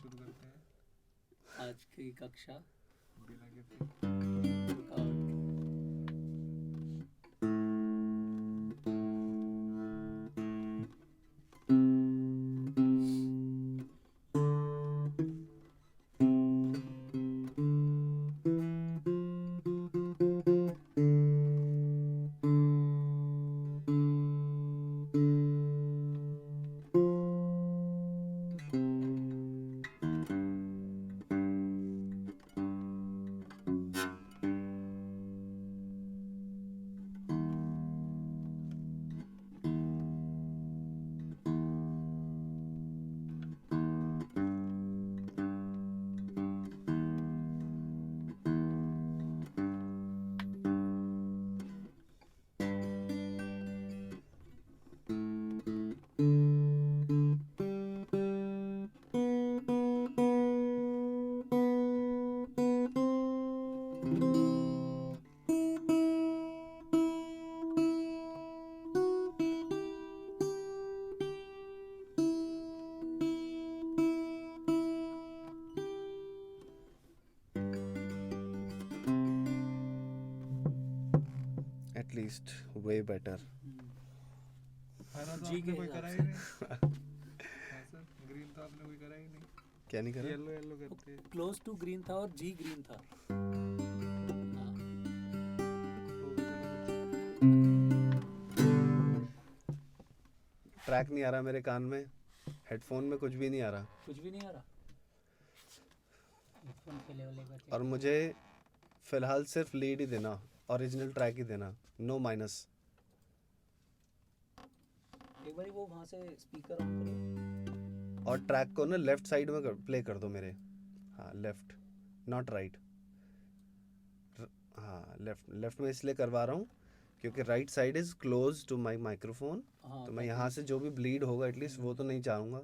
शुरू करते हैं आज की कक्षा बिना के रुकावट के। At least way better. हरा तो जी आपने के कोई हिसाब करा ही से। नहीं हाँ सर ग्रीन तो आपने कोई करा ही नहीं क्या नहीं करा? येलो येलो करते हैं क्लोज टू ग्रीन था और जी ग्रीन था। हाँ, होगा चलो कुछ ट्रैक नहीं आ रहा मेरे कान में, हेडफोन में कुछ भी नहीं आ रहा, कुछ भी नहीं आ रहा। हेडफोन के लेवल एक बार check और करो। मुझे फिलहाल सिर्फ लीड ही देना, ओरिजिनल ट्रैक ही देना, नो माइनस। एक बार वो वहाँ से स्पीकर ऑन करो। और ट्रैक को ना लेफ्ट साइड में प्ले कर दो मेरे। हाँ लेफ्ट, नॉट राइट। हाँ लेफ्ट, लेफ्ट में इसलिए करवा रहा हूँ क्योंकि right side is close to my microphone. हाँ, तो मैं यहाँ से जो भी ब्लीड होगा एटलीस्ट वो तो नहीं चाहूँगा।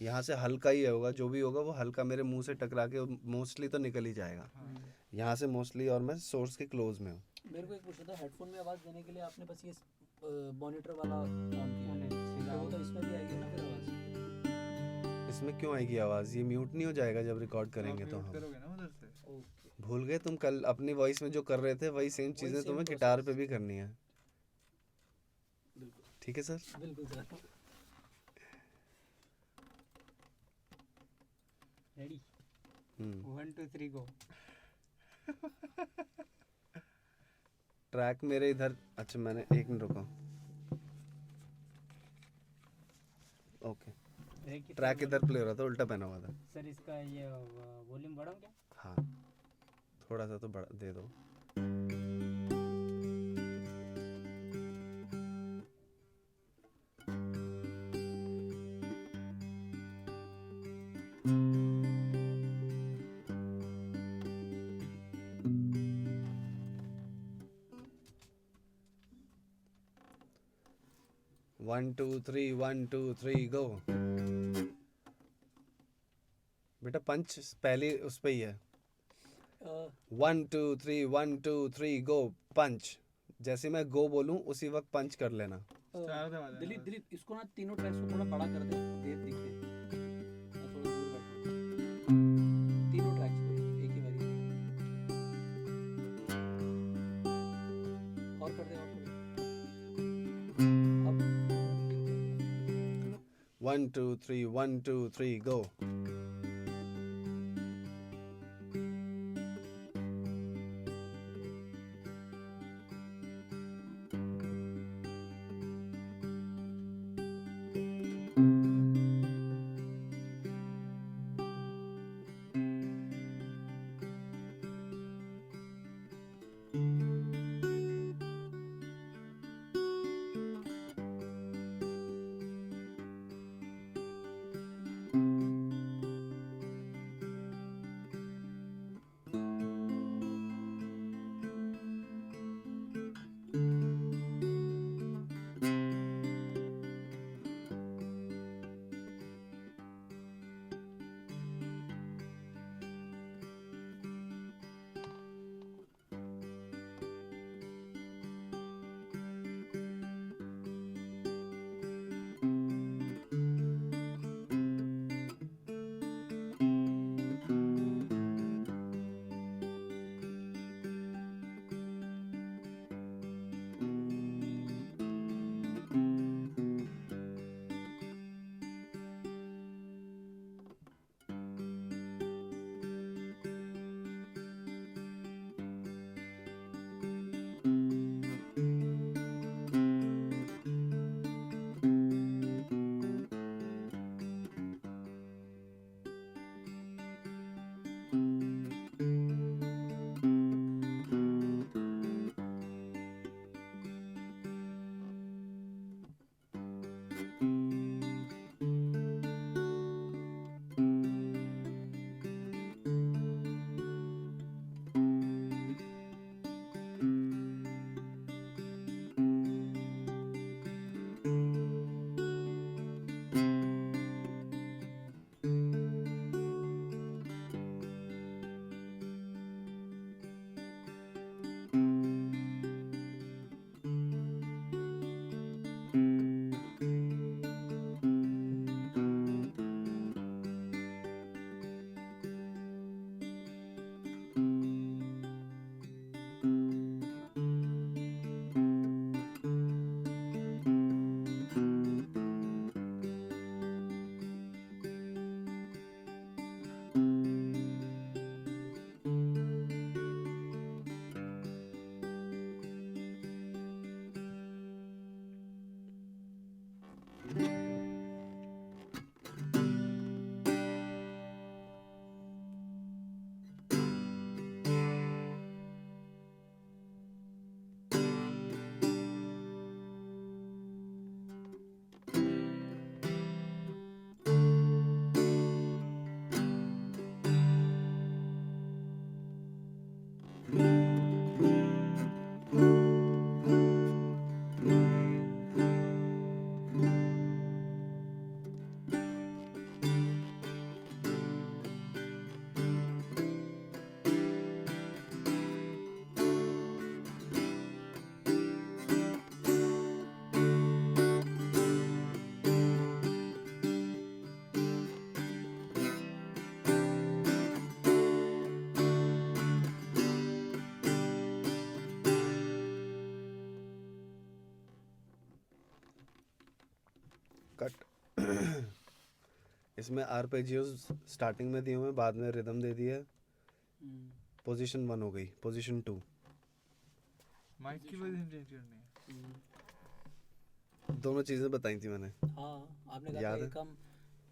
यहाँ से हल्का ही होगा, जो भी होगा वो हल्का मेरे मुंह से टकरा के मोस्टली तो निकल ही जाएगा। यहाँ से मोस्टली, और मैं सोर्स के क्लोज में हूँ। मेरे को एक पूछना था, हेडफोन में आवाज़ देने के लिए आपने बस ये मॉनिटर वाला ऑन किया है, तो वो तो इसमें भी आएगी ना फिर आवाज़? इसमें क्यों आएगी आवाज़? ये म्यूट नहीं हो जाएगा जब रिकॉर्ड करेंगे तो म्यूट हम? करोगे ना उधर से ओके, भूल गए तुम कल अपनी वॉइस में जो कर रहे थे, वही सेम वही चीज़ें same तुम्हें गिटार पे process। भी करनी है। बिल्कुल ठीक है सर? बिल्कुल सर। रेडी हम्म। 1 2 3 गो। ट्रैक मेरे इधर, अच्छा मैंने एक मिनट रुको। ओके, ट्रैक इधर प्ले हो रहा था, उल्टा पहना हुआ था। सर इसका ये वॉल्यूम बढ़ाऊं क्या? हाँ थोड़ा सा तो बढ़ा दे दो। One two three go. बेटा पंच पहले उस पे ही है। 1 2 3 गो पंच। जैसे मैं गो बोलूं उसी वक्त पंच कर लेना। स्टार दबा देना दिलीप बस। दिलीप इसको ना तीनों ट्रैक्स को थोड़ा बड़ा कर दे, देर दिखे। मैं थोड़ा दूर बैठूं। तीनों ट्रैक्स को एक ही बारी में। और कर दे, और कर दे। अब ठीक है। 1 2 3 गो। इसमें आर्पेजियोस स्टार्टिंग में दिए हुए हैं, बाद में रिदम दे दिया है। हम्म, पोजीशन 1 हो गई, पोजीशन 2। माइक की पोजीशन चेंज करनी है। दोनों चीज़ें बताई थी मैंने। हाँ आपने कहा याद था है? एक हम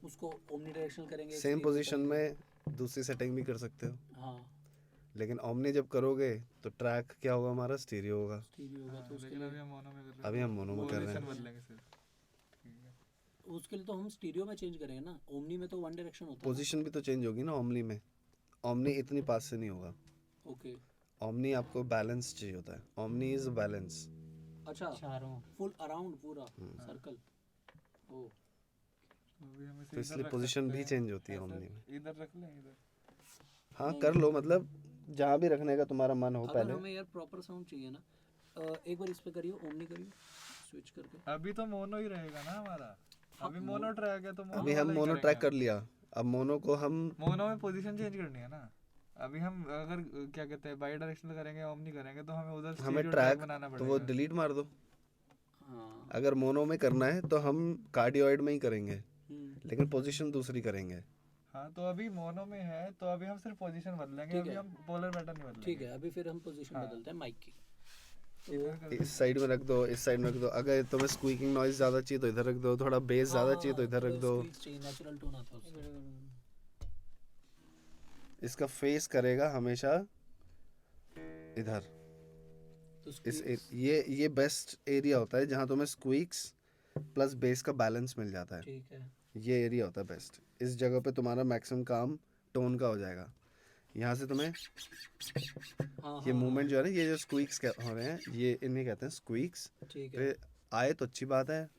उसको ओमनी डायरेक्शनल करेंगे, एक सेम stereo पोजीशन करेंगे। में दूसरी सेटिंग भी कर सकते हो, हाँ लेकिन ओमनी जब करोगे तो ट्रैक क्या होगा, हमारा स्टीरियो होगा। स्टीरियो होगा तो उसके लेकिन लिए अभी हम मोनो में कर रहे हैं। अभी हम मोनो में कर रहे पोजीशन हैं। बदलेंगे सिर्फ। ठीक है। उसके लिए तो हम स्टीरियो में चेंज करेंगे ना, ओमनी में तो वन डायरेक्शन होता है पोजीशन भी तो चेंज होगी ना ओमनी में। ओमनी इतनी पास से नहीं होगा। ना। ओके ओमनी आपको बैलेंस चाहिए होता है। Omni is balance. अच्छा चारों फुल अराउंड पूरा सर्कल। ओ अभी हम इसे तो इधर इसलिए रख पोजीशन सकते भी हैं। चेंज होती है ऐसे ओमनी में। इधर रख लें इधर। हाँ कर लो, मतलब जहाँ भी रखने का तुम्हारा मन हो अगर पहले। हमें यार प्रॉपर साउंड चाहिए ना, एक बार इस पे करियो, ओमनी करियो स्विच करके। अभी तो मोनो ही रहेगा ना हमारा। हाँ, अभी मोनो ट्रैक है तो मोनो अभी हम वाला ही मोनो करेंगे ट्रैक हम। कर लिया, अब मोनो को हम मोनो में पोजीशन चेंज करनी है ना। अभी हम अगर क्या कहते हैं बाई डायरेक्शनल करेंगे, ओमनी करेंगे तो हमें उधर हमें स्टीरियो ट्रैक बनाना तो वो पड़ेगा। डिलीट मार दो। हाँ अगर मोनो में करना है तो हम कार्डियोइड में ही करेंगे, हम्म, लेकिन पोजीशन दूसरी करेंगे। हाँ तो अभी मोनो में है तो अभी हम सिर्फ पोजीशन बदलेंगे। ठीक अभी है। हम पोलर पैटर्न नहीं बदलेंगे। ठीक है अभी फिर हम पोजीशन हाँ। बदलते हैं माइक की। इधर कर इस साइड में रख दो, इस साइड में रख दो। अगर तुम्हें स्क्वीकिंग नॉइज ज़्यादा चाहिए तो इधर रख दो, थोड़ा बेस ज़्यादा चाहिए तो इधर रख दो। नेचुरल टोन आता है उससे। इसका फेस करेगा हमेशा इधर। तो ये बेस्ट एरिया होता है जहाँ तुम्हें स्क्वीक्स प्लस बेस का बैलेंस मिल जाता है। ठीक है ये एरिया होता है बेस्ट। इस जगह पे तुम्हारा मैक्सिमम काम टोन का हो जाएगा। यहाँ से तुम्हें हाँ ये हाँ, मूवमेंट जो है ना, ये जो स्क्वीक्स हो रहे हैं, ये इन्हें कहते हैं स्क्वीक्स। ठीक है। पे आए तो अच्छी बात है,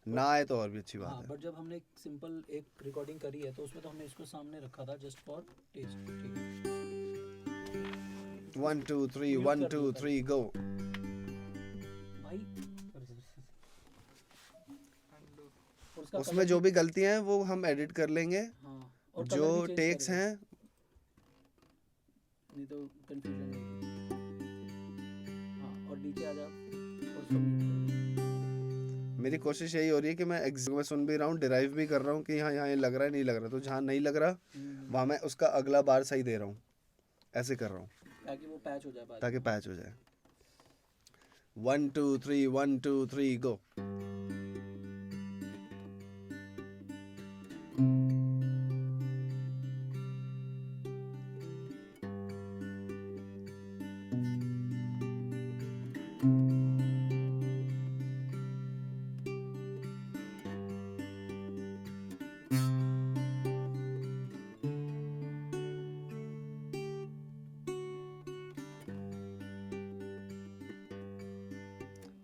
ना आए तो और भी अच्छी हाँ बात है। बट जब हमने एक सिंपल एक रिकॉर्डिंग करी है तो उसमें तो हमने इसको सामने रखा था जस्ट फॉर टेस्ट। ठीक है 1 2 3 Mute 1 कर 2 दो 3 गो। भाई। और उसका उसमें जो भी गलतियां हैं वो हम एडिट कर लेंगे। हाँ और जो colour भी change टेक्स करेंगे, हैं नहीं तो कंफ्यूजन रहेगी। हाँ और नीचे आ जा और उसको mute कर दो। मेरी कोशिश यही हो रही है कि मैं एग्जैक्ट में सुन भी रहा हूँ, डिराइव भी कर रहा हूँ कि यहाँ यहाँ ये लग रहा है, नहीं लग रहा। तो जहाँ नहीं लग रहा वहाँ मैं उसका अगला बार सही दे रहा हूँ, ऐसे कर रहा हूँ ताकि वो पैच हो जाए बाद में। ताकि पैच हो जाए। 1 2 3 1 2 3 गो।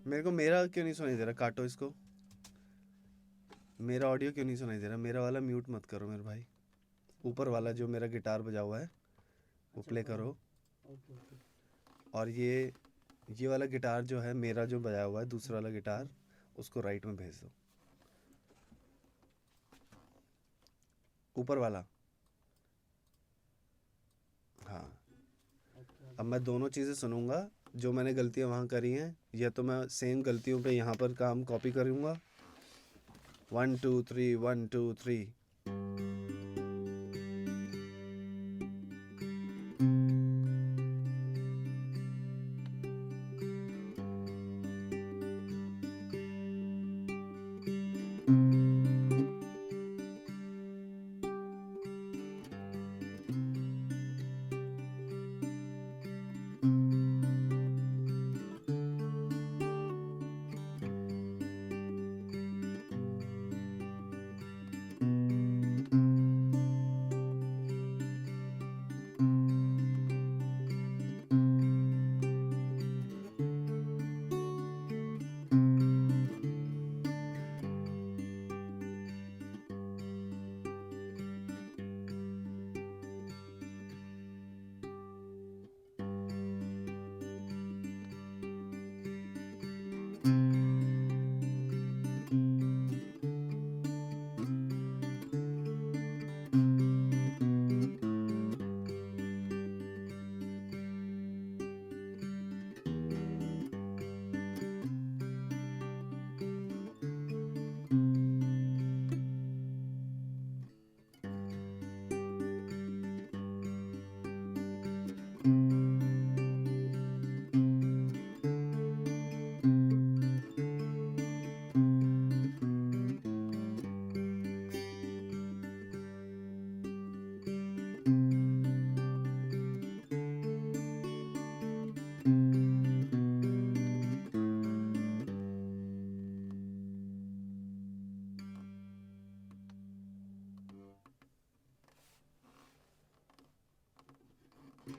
मेरे को मेरा क्यों नहीं सुनाई दे रहा? काटो इसको। मेरा ऑडियो क्यों नहीं सुनाई दे रहा? मेरा वाला म्यूट मत करो मेरे भाई। ऊपर वाला जो मेरा गिटार बजा हुआ है वो प्ले करो। ओके ओके और ये वाला गिटार जो है मेरा जो बजा हुआ है, दूसरा वाला गिटार, उसको राइट में भेज दो। ऊपर वाला, हाँ। अब मैं दोनों चीज़ें सुनूंगा, जो मैंने गलतियां वहाँ करी हैं या तो मैं सेम गलतियों पे यहाँ पर काम कॉपी करूँगा। 1 2 3 1 2 3।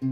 2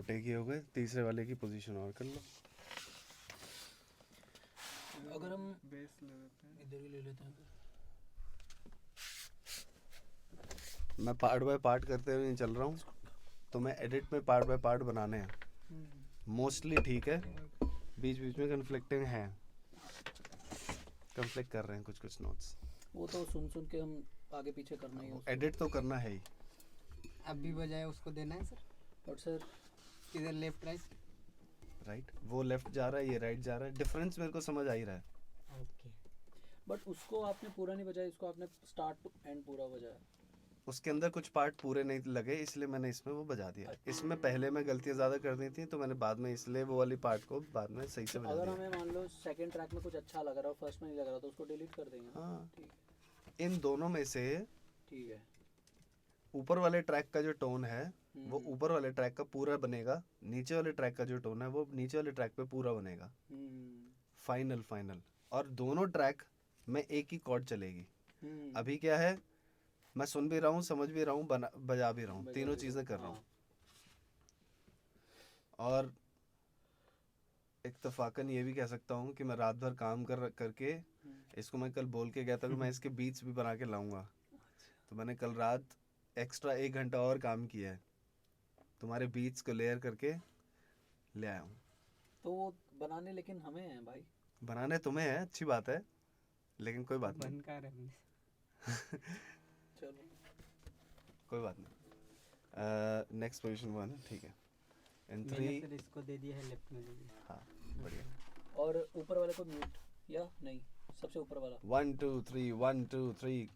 टेक ही हो गए, तीसरे वाले की पोजीशन और कर लो। अगर हम बेस लगाते हैं। इधर ही ले लेते हैं फिर। मैं पार्ट बाय पार्ट करते हुए नहीं चल रहा हूँ, तो मैं एडिट में पार्ट बाय पार्ट बनाने हैं। मोस्टली ठीक है, बीच बीच में कन्फ्लिक्टिंग है, कन्फ्लिक्ट कर रहे हैं कुछ कुछ नोट्स। वो तो सुन सुन के हम आगे पीछे करना ही है उसको। एडिट तो करना है ही। अभी बजाय उसको देना है सर। और सर किधर लेफ्ट राइट? राइट, वो लेफ्ट जा रहा है, ये राइट जा रहा है, डिफरेंस मेरे को समझ आ ही रहा है। ओके। बट उसको आपने पूरा नहीं बजाया, इसको आपने स्टार्ट टू एंड पूरा बजाया। उसके अंदर कुछ पार्ट पूरे नहीं लगे, इसलिए मैंने इसमें वो बजा दिया। इसमें पहले मैं गलतियां ज़्यादा कर दी थी, तो मैंने बाद में इसलिए वो वाली पार्ट को बाद में सही से बजा अगर दिया। हमें मान लो सेकंड ट्रैक में कुछ अच्छा लग रहा है, फर्स्ट में नहीं लग रहा, तो उसको डिलीट कर देंगे ना? हाँ, ठीक इन दोनों में से ठीक है। ऊपर वाले ट्रैक का जो टोन है वो हम्म, ऊपर वाले ट्रैक का पूरा बनेगा, नीचे वाले ट्रैक का जो टोन है वो नीचे वाले ट्रैक पे पूरा बनेगा। हम्म, फाइनल। और दोनों ट्रैक में एक ही कॉर्ड चलेगी। हम्म, अभी क्या है, मैं सुन भी रहा हूँ, समझ भी रहा हूँ, बजा भी रहा हूँ, बजा तीनों भी चीज़ें रहा कर हूँ, रहा हूँ। हाँ। और इत्तेफाकन ये भी कह सकता हूँ कि मैं रात भर काम करके इसको मैं कल बोल के गया था कि मैं इसके बीट्स भी बना के लाऊंगा। तो मैंने कल रात एक्स्ट्रा 1 घंटा और काम किया है, तुम्हारे बीट्स को लेयर करके ले आया हूँ। तो वो बनाने लेकिन हमें हैं भाई। बनाने तुम्हें है, अच्छी बात है, लेकिन कोई बात नहीं। बनकर है। चलो कोई बात नहीं। नेक्स्ट पोजीशन 1 है, ठीक है। इन मैंने 3, फिर इसको दे दिया है लेफ्ट में दे दिया। हाँ बढ़िया। और ऊपर वाले को म्यूट या नहीं, सबसे ऊपर वाला 1 2 3 1 2 3।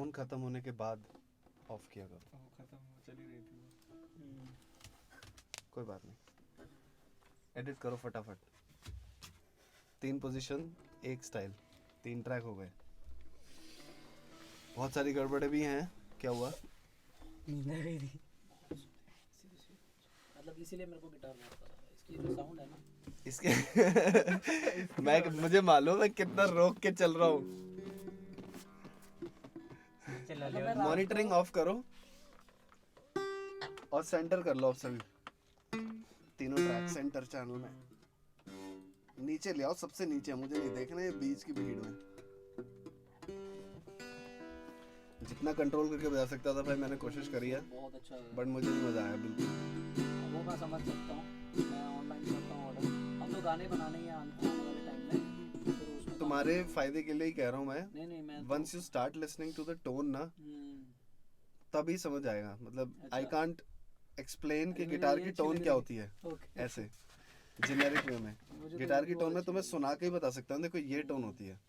टोन खत्म होने के बाद ऑफ किया करो, वो खत्म चली रही थी वो। कोई बात नहीं, एडिट करो फटाफट। 3 पोजीशन 1 स्टाइल, 3 ट्रैक हो गए। बहुत सारी गड़बड़े भी हैं, क्या हुआ? नींद आ गई थी। मतलब इसीलिए मेरे को गिटार बहुत पसंद है, इसकी जो साउंड है ना। इसके मुझे मालूम है कितना रोक के चल रहा हूँ। चला मतलब ले। मैं मॉनिटरिंग ऑफ करो और सेंटर कर लो आप सभी, तीनों ट्रैक सेंटर चैनल में। नीचे ले आओ, सबसे नीचे, मुझे नहीं देखना ये बीच की भीड़ में। जितना कंट्रोल करके बजा सकता था भाई मैंने कोशिश करी है, बहुत अच्छा है। बट मुझे नहीं मजा आया बिल्कुल। वो मैं समझ सकता हूँ, मैं ऑनलाइन करता हूँ ऑर्डर। हम तो गाने बनाने ही आने वाले टाइम में, फिर उसमें तुम्हारे फायदे के लिए ही कह रहा हूँ मैं, नहीं मैं once you start listening to the tone ना, तभी समझ आएगा। मतलब आई अच्छा। कांट एक्सप्लेन कि मुझे गिटार ये की अच्छी टोन लग क्या रही होती है ओके। ऐसे जेनेरिक वे में। मुझे तो गिटार ये की बहुत टोन में अच्छी तुम्हें लगी। सुना के ही बता सकता हूँ, देखो ये टोन होती है,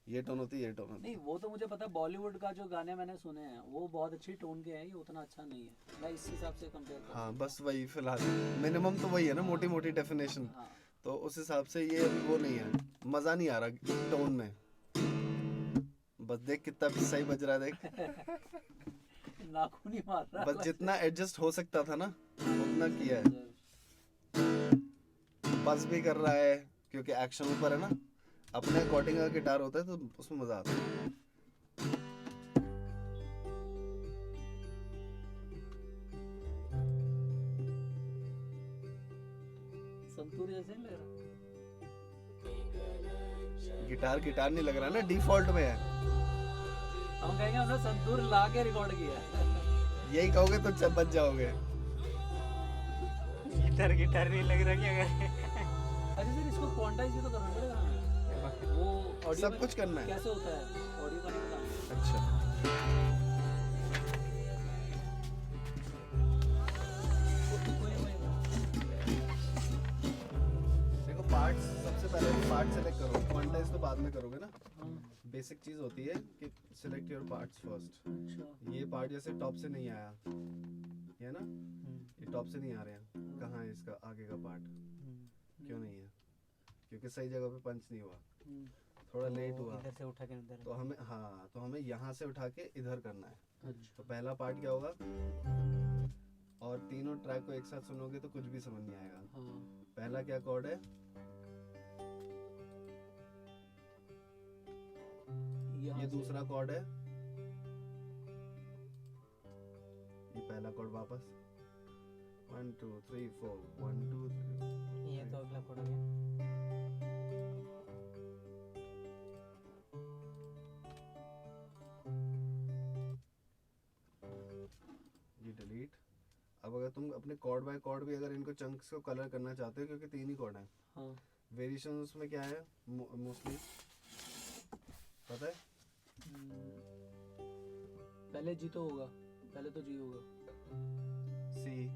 ये टोन होती है, ये टोन होती नहीं है। वो तो मुझे पता है, बॉलीवुड का जो गाने मैंने सुने हैं वो बहुत अच्छी टोन के हैं, ये उतना अच्छा नहीं है। मैं इस हिसाब से कंपेयर करता हाँ बस वही फिलहाल मिनिमम तो वही है ना, मोटी मोटी डेफिनेशन। हूँ। हाँ तो उस हिसाब से ये अभी वो नहीं है, मजा नहीं आ रहा टोन में। बस देख कितना सही बज रहा है, देख नाखून ही मार रहा है बस जितना एडजस्ट हो सकता था ना उतना किया है। बस भी कर रहा है क्योंकि एक्शन ऊपर है ना, अपने अकॉर्डिंग का गिटार होता है तो उसमें मजा आता है। संतूर जैसे नहीं लग रहा। गिटार गिटार नहीं लग रहा ना, डिफॉल्ट में है। हम कहेंगे हमने संतूर ला के रिकॉर्ड किया है। यही कहोगे तो बच जाओगे। गिटार नहीं लग रहा, क्या करें? अच्छा सर इसको क्वांटाइज भी तो करना पड़ेगा हमें। वो ऑडियो सब कुछ करना है। कैसे होता है ऑडियो का नहीं पता। अच्छा देखो पार्ट्स, सबसे पहले पार्ट सेलेक्ट करो, क्वांटाइज तो बाद में करोगे ना। हाँ, बेसिक चीज होती है कि सिलेक्ट योर पार्ट्स फर्स्ट। अच्छा ये पार्ट जैसे टॉप से नहीं आया, ये ना, ये टॉप से नहीं आ रहे हैं, कहाँ है इसका आगे का पार्ट, क्यों नहीं है? क्योंकि सही जगह पे पंच नहीं हुआ, थोड़ा लेट हुआ। इधर से उठा के उधर। तो हमें, हाँ तो हमें यहाँ से उठा के इधर करना है। अच्छा तो पहला पार्ट क्या होगा, और तीनों ट्रैक को एक साथ सुनोगे तो कुछ भी समझ नहीं आएगा। हाँ पहला क्या कॉर्ड है, यहाँ ये से। दूसरा कॉर्ड है, ये पहला कॉर्ड वापस 1 2 3 4 1 2 3। ये तो अगला कोड हो गया। ये डिलीट। अब अगर तुम अपने कॉर्ड बाय कॉर्ड भी अगर इनको चंक्स को कलर करना चाहते हो, क्योंकि 3 ही कॉर्ड हैं, हाँ वेरिएशन उसमें क्या है मोस्टली पता है? पहले जी तो होगा, पहले तो जी होगा। सी,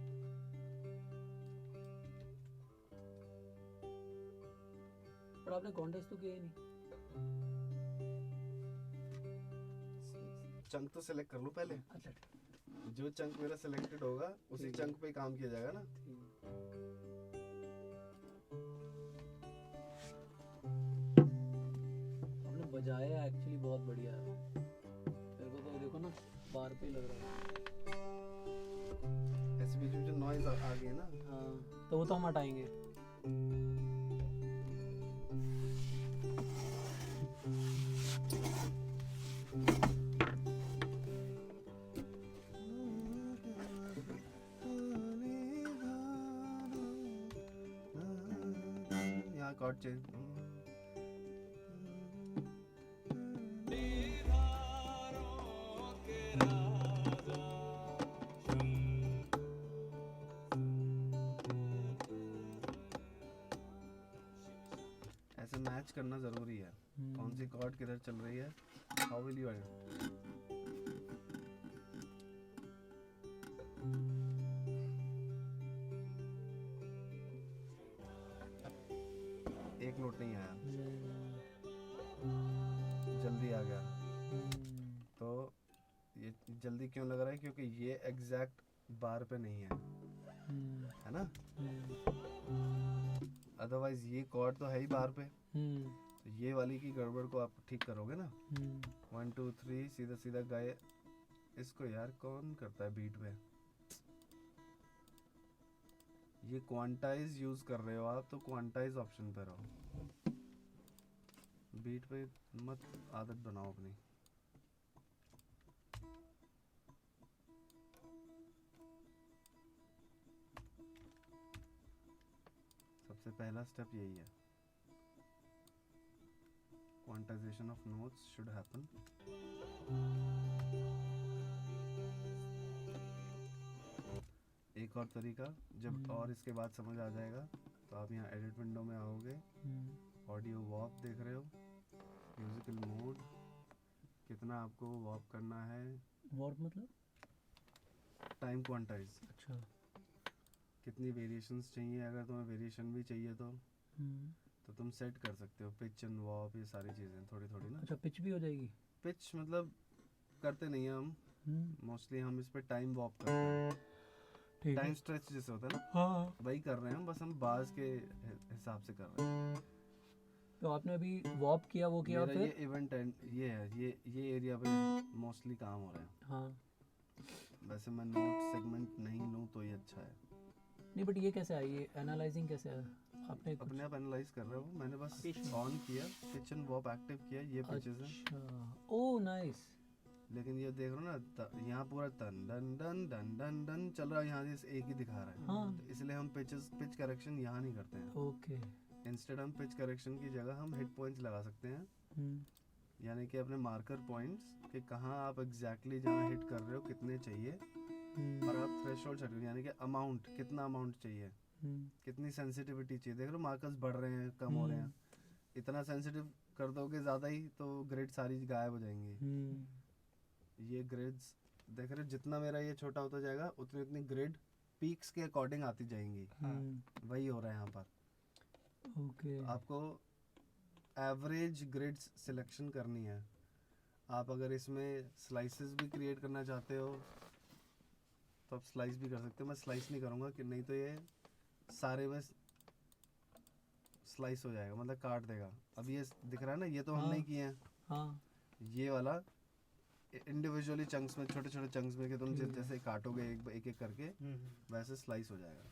पर आपने कॉन्टेस्ट तो किया ही नहीं। चंक तो सिलेक्ट कर लो पहले। अच्छा ठीक जो चंक मेरा सिलेक्टेड होगा उसी ठीक है। चंक पे ही काम किया जाएगा ना। हमने बजाया एक्चुअली बहुत बढ़िया है। मेरे को तो देखो ना बार पे लग रहा है। ऐसे बीच में जो नॉइज आ गई है ना, हाँ तो वो तो हम हटाएंगे। यहाँ कॉर्ड चेंज। ऐसे मैच करना जरूरी है, कौन सी कॉर्ड किधर चल रही है। हाउ विल यू एक नोट नहीं आया, जल्दी आ गया, तो जल्दी क्यों लग रहा है, क्योंकि ये एग्जैक्ट बार पे नहीं है, है ना। अदरवाइज ये कॉर्ड तो है ही बार पे, तो ये वाली की गड़बड़ को आप ठीक करोगे ना। 1 2 3 सीधा सीधा गाए। इसको यार कौन करता है बीट पे, ये क्वांटाइज यूज कर रहे हो आप, तो क्वांटाइज ऑप्शन पे रहो, बीट पे मत आदत बनाओ अपनी। सबसे पहला स्टेप यही है, quantization of notes should happen. एक और तरीका, जब और इसके बाद समझ आ जाएगा तो आप यहाँ एडिट विंडो में आओगे, ऑडियो वॉप देख रहे हो, म्यूजिकल मोड, कितना आपको वॉप करना है, वॉर्प मतलब टाइम क्वांटाइज, अच्छा कितनी वेरिएशंस चाहिए, अगर तुम्हें वेरिएशन भी चाहिए तो तुम सेट कर सकते हो, पिच एंड वॉप, ये सारी चीज़ें थोड़ी थोड़ी ना। अच्छा पिच भी हो जाएगी। पिच मतलब करते नहीं हैं हम, मोस्टली हम इस पे टाइम वॉप करते हैं, ठीक टाइम है। स्ट्रेच जैसे होता है ना, हाँ वही कर रहे हैं हम, बस हम बाज के हिसाब से कर रहे हैं। तो आपने अभी वॉप किया, वो किया और मेरा ये फिर इवेंट ये है, ये एरिया पे मोस्टली काम हो रहा है। हाँ वैसे मैं नोट सेगमेंट नहीं लूँ तो ये अच्छा है। नहीं, बट ये कैसे है, ये एनालाइजिंग कैसे है आपने कुछ? अपने आप एनालाइज कर रहा हूँ मैंने, बस ऑन किया, पिच एंड वॉप एक्टिव किया, ये पिचेस हैं। अच्छा ओह नाइस। लेकिन ये देख रहे हो ना, यहाँ पूरा टन डन डन डन डन डन चल रहा है, यहाँ से एक ही दिखा रहा है। हाँ तो इसलिए हम पिच करेक्शन यहाँ नहीं करते हैं। ओके। इंस्टेड हम पिच करेक्शन की जगह हम हिट पॉइंट्स लगा सकते हैं, यानी कि अपने मार्कर पॉइंट्स कि कहाँ आप एग्जैक्टली जहाँ हिट कर रहे हो कितने चाहिए, और आप थ्रेशोल्ड सेट करो, यानी कि अमाउंट, कितना अमाउंट चाहिए, कितनी सेंसिटिविटी चाहिए। देख रहे हो मार्कर्स बढ़ रहे हैं, कम हो रहे हैं, इतना सेंसिटिव कर दोगे ज़्यादा ही तो ग्रिड सारी गायब हो जाएंगी। ये ग्रिड्स देख रहे हो, जितना मेरा ये छोटा होता जाएगा उतनी उतनी ग्रिड पीक्स के अकॉर्डिंग आती जाएंगी। वही हो रहा है यहाँ पर। ओके आपको एवरेज ग्रिड्स सिलेक्शन करनी है। आप अगर इसमें स्लाइसेस भी क्रिएट करना चाहते हो तो आप स्लाइस भी कर सकते हो। मैं स्लाइस नहीं करूँगा कि नहीं तो ये सारे में स्लाइस हो जाएगा, मतलब काट देगा। अब ये दिख रहा है ना, ये तो हम नहीं किए हैं। हाँ ये वाला इंडिविजुअली चंक्स में, छोटे छोटे चंक्स में कि तुम जैसे काटोगे एक एक करके, वैसे स्लाइस हो जाएगा।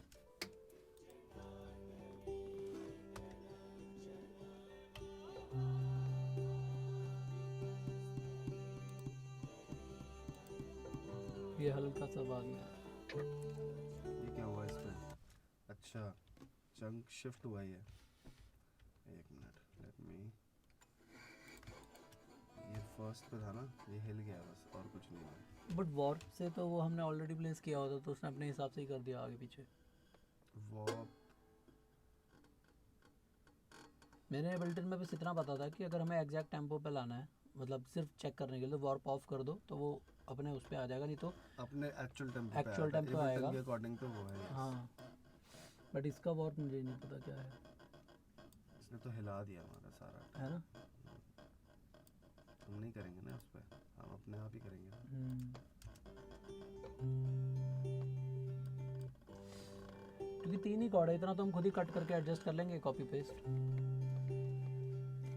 ये हल्का सा आ गया। ये क्या हुआ इसमें? अच्छा चंक शिफ्ट हुआ ये। एक मिनट, लेट मी, ये फर्स्ट पे था ना, ये हिल गया बस, और कुछ नहीं हुआ। बट वॉर्प से तो वो हमने ऑलरेडी प्लेस किया होता, तो उसने अपने हिसाब से ही कर दिया आगे पीछे। वॉर्प मैंने एबल्टन में बस इतना पता था कि अगर हमें एग्जैक्ट टेम्पो पे लाना है, मतलब सिर्फ चेक करने के लिए, वॉर्प ऑफ कर दो तो वो अपने उस पे आ जाएगा, नहीं तो अपने एक्चुअल टेम्पो एक्चुअल आएगा के अकॉर्डिंग तो वो है। हाँ बट इसका वॉर्प मुझे नहीं पता क्या है। इसने तो हिला दिया हमारा सारा, है ना। हम नहीं करेंगे ना उस पर, हम अपने आप ही करेंगे ना। क्योंकि 3 ही कॉर्ड है, इतना तो हम खुद ही कट करके एडजस्ट कर लेंगे, कॉपी पेस्ट।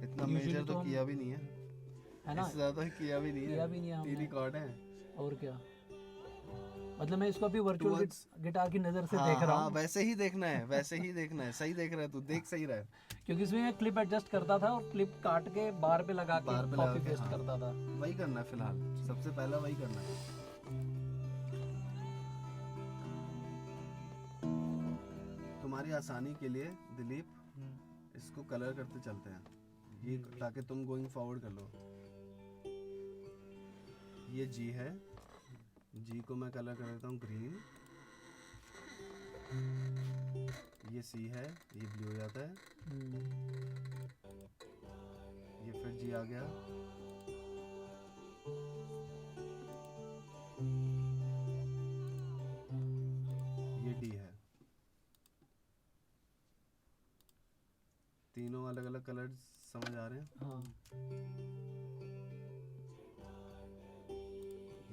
इतना Usually मेजर तो तो हम- किया भी नहीं है, है ना, इससे ज़्यादा किया भी नहीं है। किया भी नहीं है 3 ही हमने। कॉर्ड है। और क्या, मतलब मैं इसको अभी वर्चुअल Towards- गिटार की नज़र से हाँ, देख रहा हाँ, हूँ, वैसे ही देखना है, वैसे ही देखना है। सही देख रहा है तू, देख सही रहा है। क्योंकि इसमें मैं क्लिप एडजस्ट करता था और क्लिप काट के बार पे लगा के बार पे लगा कॉपी के, पेस्ट हाँ। करता था। वही करना है फिलहाल, सबसे पहला वही करना है। तुम्हारी आसानी के लिए दिलीप इसको कलर करते चलते हैं, ये ताकि तुम गोइंग फॉरवर्ड कर लो। ये जी है, जी को मैं कलर कर देता हूँ ग्रीन। ये सी है, ये ब्लू हो जाता है। ये फिर जी आ गया। ये डी है। तीनों अलग अलग कलर समझ आ रहे हैं। हाँ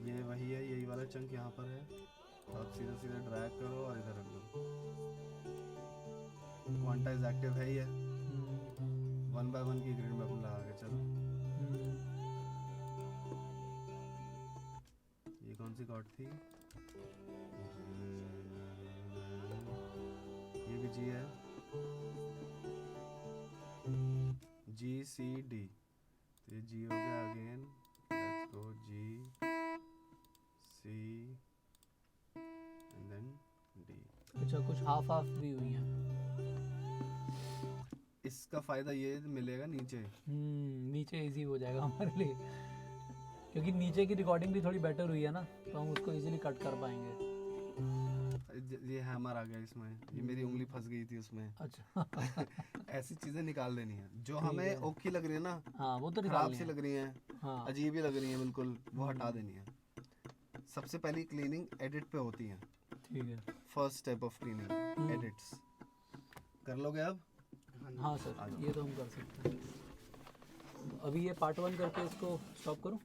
ये वही है, चंक यहाँ पर है, तो आप सीधा सीधा ड्रैग करो और इधर रख दो। क्वांटाइज एक्टिव है ही है। 1 by 1 की ग्रिड में अपन लगा के चलो। ये कौन सी कॉर्ड थी? ये भी जी है, जी सी डी, तो ये जी हो गया again. Let's go G C and then D. अच्छा, कुछ हाफ हाफ भी हुई हैं। इसका फायदा ये मिलेगा नीचे। नीचे इजी हो जाएगा हमारे लिए, क्योंकि नीचे की रिकॉर्डिंग भी थोड़ी बेटर हुई है ना, तो हम उसको इजीली कट कर पाएंगे। ये हैमर आ गया इसमें, ये मेरी उंगली फंस गई थी उसमें। अच्छा। ऐसी चीजें निकाल देनी है जो ठीक हमें है। ओखी लग रही है ना, हाँ, वो तो खराब निकालनी सी है। लग रही हैं, हाँ। अजीब ही लग रही हैं बिल्कुल, वो हटा देनी है। सबसे पहली क्लीनिंग एडिट पे होती है। ठीक है। First step of cleaning edits. कर लोगे अब? हाँ सर, ये तो हम कर सकते हैं। अभी ये पार्ट 1 करके इसको स्टॉप करूँ?